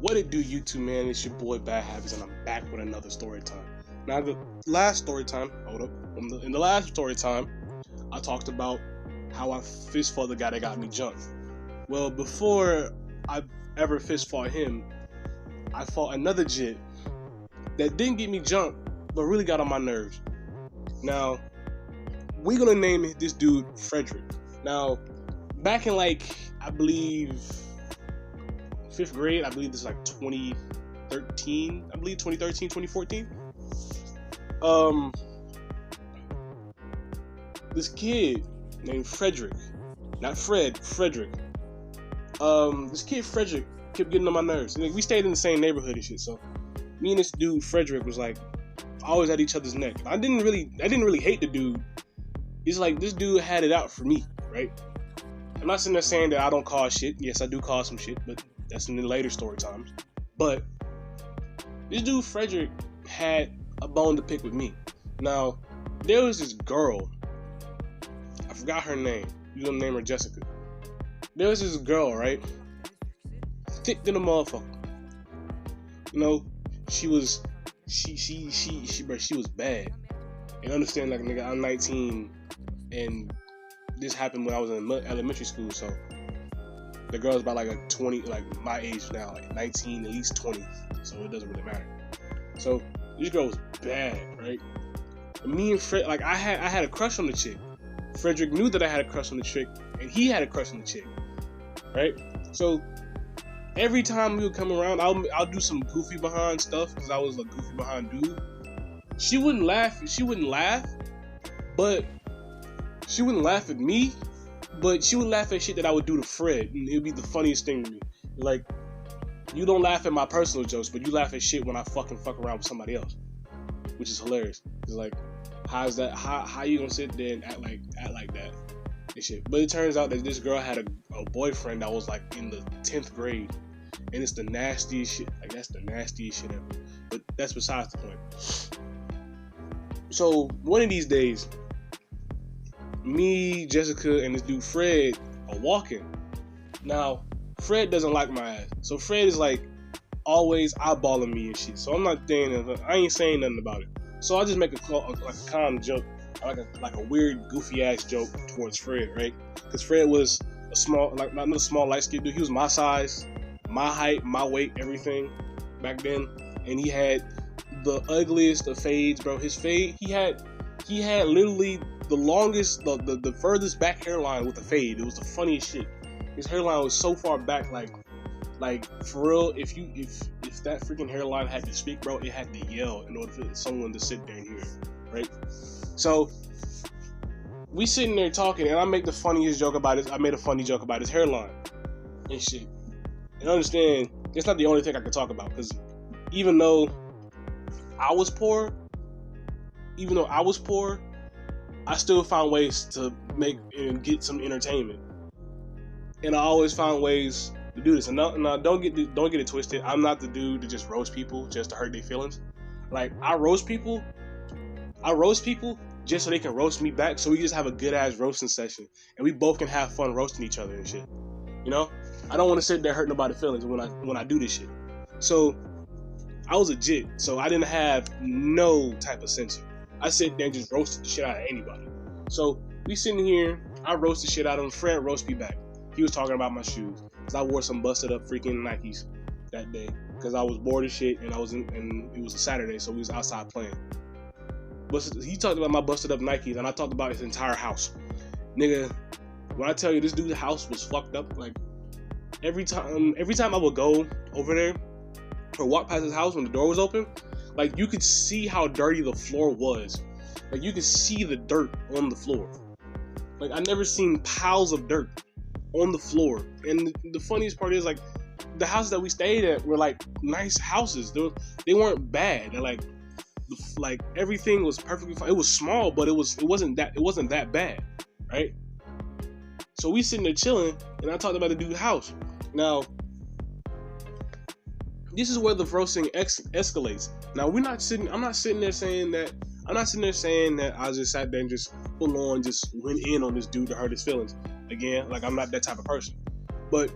What it do, YouTube, man? It's your boy Bad Habits, and I'm back with another story time. Now, the last story time, in the last story time, I talked about how I fist fought the guy that got me jumped. Well, before I ever fist fought him, I fought another jit that didn't get me jumped, but really got on my nerves. Now, we're gonna name this dude Frederick. Now, back in I believe 5th grade, I believe this is 2013, 2014. This kid named Frederick, not Fred, Frederick. This kid Frederick kept getting on my nerves. We stayed in the same neighborhood and shit, so me and this dude Frederick was always at each other's neck. I didn't really hate the dude. It's this dude had it out for me, right? I'm not sitting there saying that I don't cause shit. Yes, I do cause some shit, but that's in the later story times. But this dude Frederick had a bone to pick with me. Now, there was this girl. I forgot her name. You're gonna name her Jessica. There was this girl, right? Thick than a motherfucker. She was bad. And understand, nigga, I'm 19, and this happened when I was in elementary school, so the girl's about 20, my age now, 19, at least 20, so it doesn't really matter. So this girl was bad, right? And me and Fred, I had a crush on the chick. Frederick knew that I had a crush on the chick, and he had a crush on the chick, right? So every time we would come around, I'll do some goofy behind stuff, because I was a goofy behind dude. She wouldn't laugh, but she wouldn't laugh at me, but she would laugh at shit that I would do to Fred, and it would be the funniest thing to me. You don't laugh at my personal jokes, but you laugh at shit when I fuck around with somebody else, which is hilarious. It's how's that? How you gonna sit there and act like that and shit? But it turns out that this girl had a boyfriend that was in the 10th grade, and it's the nastiest shit. That's the nastiest shit ever. But that's besides the point. So one of these days, me, Jessica, and this dude Fred are walking. Now, Fred doesn't like my ass, so Fred is always eyeballing me and shit. So I'm not saying, I ain't saying nothing about it. So I just make a kind of joke, like a weird goofy ass joke towards Fred, right? Because Fred was a small, not a small light skinned dude. He was my size, my height, my weight, everything back then, and he had the ugliest of fades, bro. His fade, he had literally the longest, the furthest back hairline with a fade. It was the funniest shit. His hairline was so far back, for real. If that freaking hairline had to speak, bro, it had to yell in order for someone to sit there and hear it, right? So we sitting there talking, and I make the funniest joke about it. I made a funny joke about his hairline and shit. And understand, it's not the only thing I can talk about, because even though I was poor, I still found ways to make and get some entertainment. And I always found ways to do this. And now don't get it twisted. I'm not the dude to just roast people just to hurt their feelings. I roast people just so they can roast me back, so we just have a good ass roasting session, and we both can have fun roasting each other and shit. I don't want to sit there hurting nobody's feelings when I do this shit. So I was a jit, so I didn't have no type of censor. I sit there and just roasted the shit out of anybody. So we sitting here, I roasted shit out of him. Fred roast me back. He was talking about my shoes, because I wore some busted up freaking Nikes that day, because I was bored as shit, and it was a Saturday, so we was outside playing. But he talked about my busted up Nikes, and I talked about his entire house. Nigga, when I tell you this dude's house was fucked up, every time I would go over there or walk past his house when the door was open, you could see how dirty the floor was. You could see the dirt on the floor. I never seen piles of dirt on the floor. And the funniest part is, the houses that we stayed at were nice houses. They weren't bad. They're everything was perfectly fine. It was small, but it wasn't that bad, right? So we sitting there chilling, and I talked about the dude's house. Now, this is where the roasting escalates. Now, I'm not sitting there saying that I just sat there and just full on just went in on this dude to hurt his feelings. Again, I'm not that type of person. But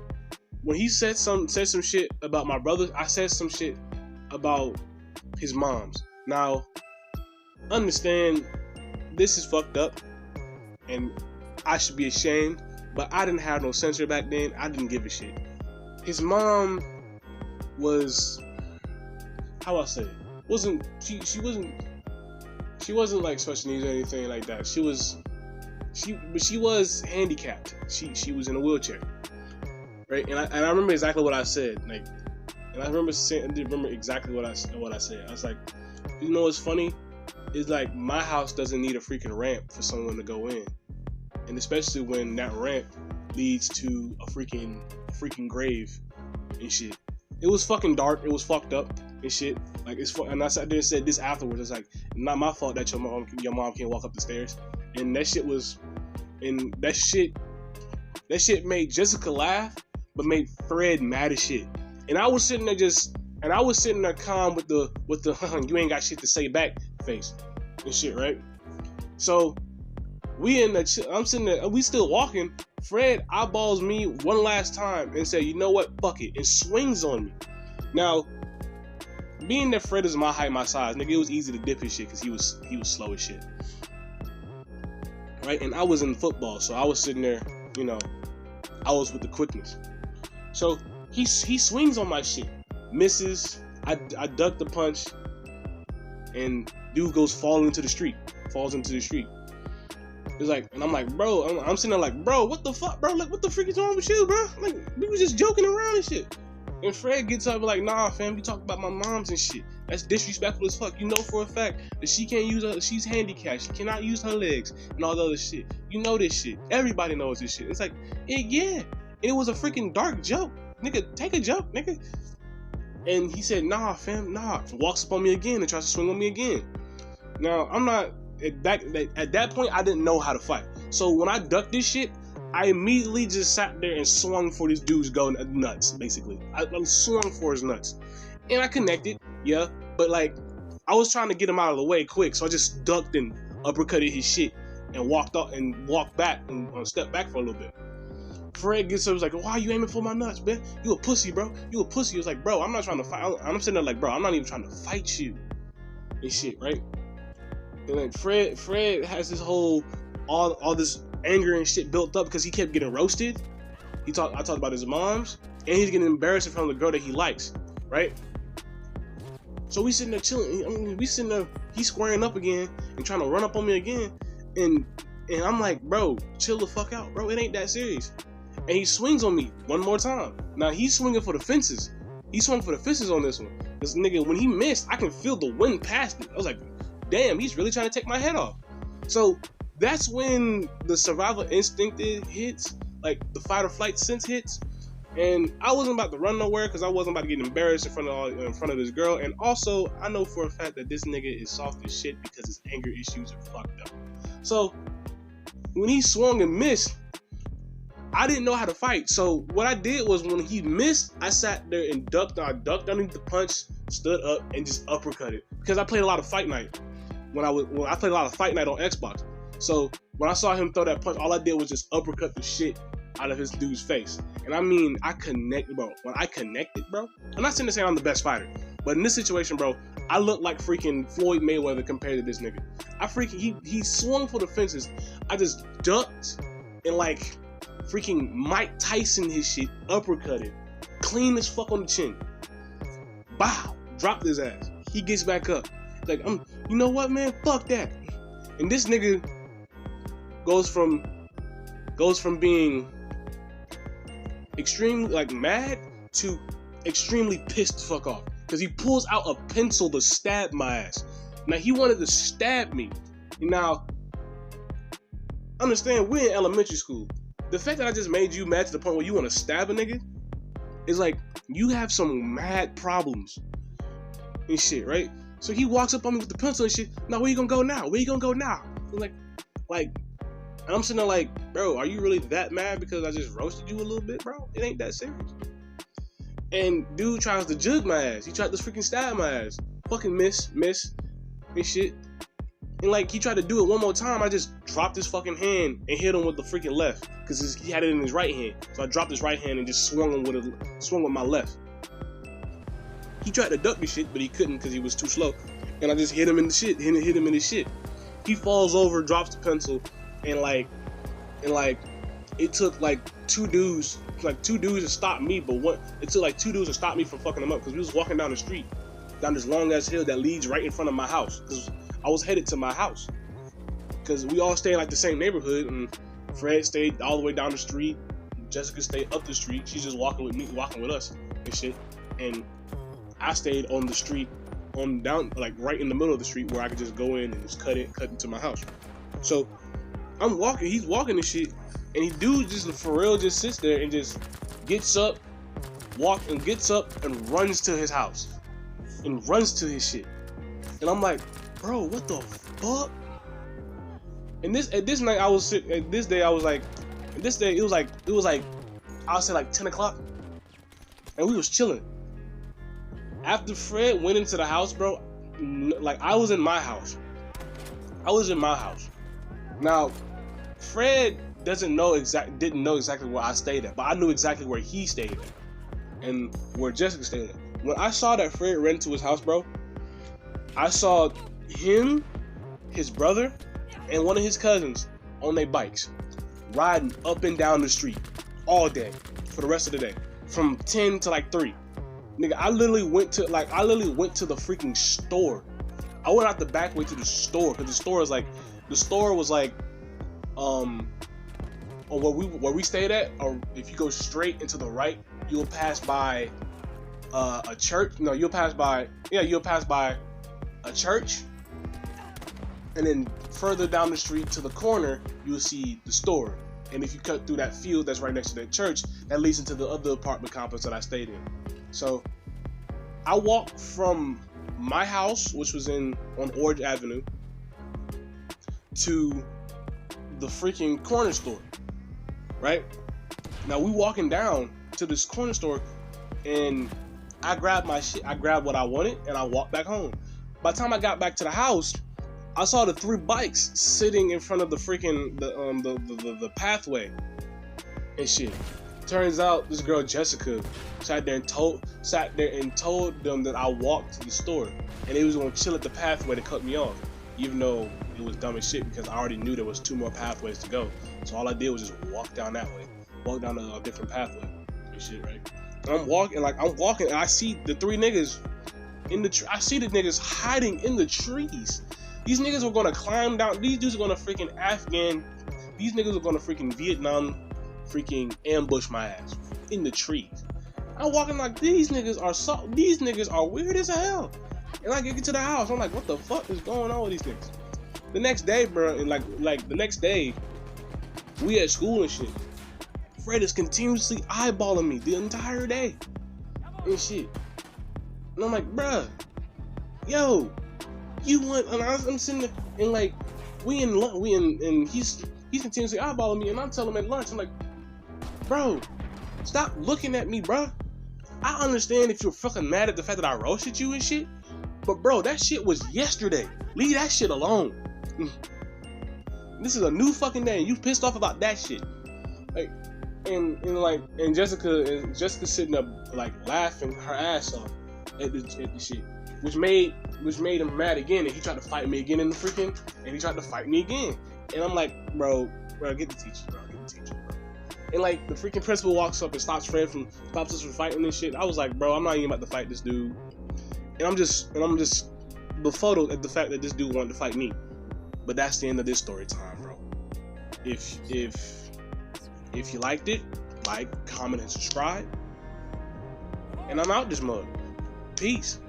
when he said some shit about my brother, I said some shit about his moms. Now, understand, this is fucked up, and I should be ashamed, but I didn't have no censor back then. I didn't give a shit. His mom was, how I say it, she wasn't like special needs or anything like that. She was handicapped. She was in a wheelchair, right? And I remember exactly what I said. Like, and I remember exactly what I said. I was like, you know what's funny? It's like my house doesn't need a freaking ramp for someone to go in, and especially when that ramp leads to a freaking grave and shit. It was fucking dark. It was fucked up and shit. Like, and I sat there and said this afterwards. It's like, not my fault that your mom can't walk up the stairs. And that shit made Jessica laugh, but made Fred mad as shit. And I was sitting there calm with the you ain't got shit to say back face and shit, right? So I'm sitting there, we still walking. Fred eyeballs me one last time and said, you know what, fuck it, and swings on me. Now, being that Fred is my height, my size, nigga, it was easy to dip his shit because he was slow as shit. Right? And I was in football, so I was sitting there, you know, I was with the quickness. So he swings on my shit, misses, I duck the punch, and dude falls into the street. It's like, and I'm like, bro, I'm sitting there like, bro, what the fuck, bro? Like, what the freak is wrong with you, bro? Like, we was just joking around and shit. And Fred gets up and like, nah, fam, you talk about my moms and shit. That's disrespectful as fuck. You know for a fact that she can't she's handicapped. She cannot use her legs and all the other shit. You know this shit. Everybody knows this shit. It's like, yeah. And it was a freaking dark joke. Nigga, take a joke, nigga. And he said, nah, fam, nah. Walks up on me again and tries to swing on me again. Now, I'm not, at that point, I didn't know how to fight. So when I ducked this shit, I immediately just sat there and swung for this dude's nuts, basically. I swung for his nuts. And I connected, yeah. But like, I was trying to get him out of the way quick, so I just ducked and uppercutted his shit and walked back and stepped back for a little bit. Fred gets up, was like, why are you aiming for my nuts, man? You a pussy, bro. You a pussy. He was like, bro, I'm not trying to fight. I'm sitting there like, bro, I'm not even trying to fight you and shit, right? And like Fred has this whole all this anger and shit built up because he kept getting roasted. I talked about his moms, and he's getting embarrassed in front of the girl that he likes, right? So we sitting there chilling. I mean, he's squaring up again and trying to run up on me again, and I'm like, bro, chill the fuck out, bro. It ain't that serious. And he swings on me one more time. Now he's swinging for the fences. He swung for the fences on this one. This nigga, when he missed, I can feel the wind past me. I was like, damn, he's really trying to take my head off. So that's when the survival instinct hits, like the fight or flight sense hits. And I wasn't about to run nowhere because I wasn't about to get embarrassed in front of this girl. And also, I know for a fact that this nigga is soft as shit because his anger issues are fucked up. So when he swung and missed, I didn't know how to fight. So what I did was, when he missed, I sat there and ducked. I ducked underneath the punch, stood up, and just uppercutted. Because I played a lot of Fight Night. When I played a lot of Fight Night on Xbox. So when I saw him throw that punch, all I did was just uppercut the shit out of his dude's face. And I mean, I connected, bro. When I connected, bro, I'm not sitting there saying I'm the best fighter, but in this situation, bro, I look like freaking Floyd Mayweather compared to this nigga. He swung for the fences. I just ducked and like freaking Mike Tyson his shit, uppercutted, clean as fuck on the chin. Bow, dropped his ass. He gets back up. Like, you know what, man? Fuck that. And this nigga goes from being extremely like mad to extremely pissed the fuck off. Because he pulls out a pencil to stab my ass. Now he wanted to stab me. Now, understand, we're in elementary school. The fact that I just made you mad to the point where you want to stab a nigga is like, you have some mad problems and shit, right? So he walks up on me with the pencil and shit. Now, where you gonna go now? Where you gonna go now? I'm like, and I'm sitting there like, bro, are you really that mad because I just roasted you a little bit, bro? It ain't that serious. And dude tries to jug my ass. He tried to freaking stab my ass. Fucking miss, and shit. And like he tried to do it one more time, I just dropped his fucking hand and hit him with the freaking left, because he had it in his right hand. So I dropped his right hand and just swung with my left. He tried to duck the shit, but he couldn't because he was too slow. And I just hit him in the shit, hit him in his shit. He falls over, drops the pencil, and it took like two dudes to stop me, but it took like two dudes to stop me from fucking him up, because we was walking down the street, down this long ass hill that leads right in front of my house, because I was headed to my house, because we all stay in like the same neighborhood, and Fred stayed all the way down the street, Jessica stayed up the street, she's just walking with us and shit, and I stayed on the street, like right in the middle of the street where I could just go in and just cut into my house. So I'm walking, he's walking and shit, and he dude just for real just sits there and just gets up and runs to his house and runs to his shit. And I'm like, bro, what the fuck? And this day it was like I'll say like 10 o'clock, and we was chilling. After Fred went into the house, bro, like I was in my house. Now, Fred didn't know exactly where I stayed at, but I knew exactly where he stayed at and where Jessica stayed at. When I saw that Fred ran into his house, bro, I saw him, his brother, and one of his cousins on their bikes riding up and down the street all day for the rest of the day, from 10 to like 3. Nigga, I literally went to the freaking store. I went out the back way to the store, because the store was like where we stayed at, or if you go straight into the right, you'll pass by a church. No, you'll pass by a church, and then further down the street to the corner, you'll see the store. And if you cut through that field that's right next to that church, that leads into the other apartment complex that I stayed in. So I walked from my house, which was on Orange Avenue, to the freaking corner store, right? Now we walking down to this corner store, and I grabbed my shit, I grabbed what I wanted, and I walked back home. By the time I got back to the house, I saw the 3 bikes sitting in front of the freaking the pathway and shit. Turns out this girl Jessica sat there and told them that I walked to the store, and they was gonna chill at the pathway to cut me off, even though it was dumb as shit, because I already knew there was 2 more pathways to go. So all I did was just walk down that way, walk down a different pathway and shit, right? And I'm walking, and I see the 3 niggas I see the niggas hiding in the trees. These niggas were gonna climb down. These dudes are gonna freaking These niggas are gonna freaking Vietnam freaking ambush my ass in the trees. I'm walking like, these niggas are weird as hell. And I get to the house, I'm like, what the fuck is going on with these niggas? The next day, bro, and like the next day, we at school and shit. Fred is continuously eyeballing me the entire day and shit. And I'm like, bruh, yo, you want? And I'm sitting there, and like, and he's continuously eyeballing me, and I'm telling him at lunch, I'm like, bro, stop looking at me, bro. I understand if you're fucking mad at the fact that I roasted you and shit, but bro, that shit was yesterday. Leave that shit alone. This is a new fucking day, and you pissed off about that shit. Like, and Jessica sitting up like laughing her ass off at the shit, which made him mad again, and he tried to fight me again and he tried to fight me again, and I'm like, bro, get the teacher, bro. And like the freaking principal walks up and stops us from fighting and shit. I was like, bro, I'm not even about to fight this dude, and I'm just befuddled at the fact that this dude wanted to fight me. But that's the end of this story time, bro. If you liked it, like, comment, and subscribe. And I'm out this mug. Peace.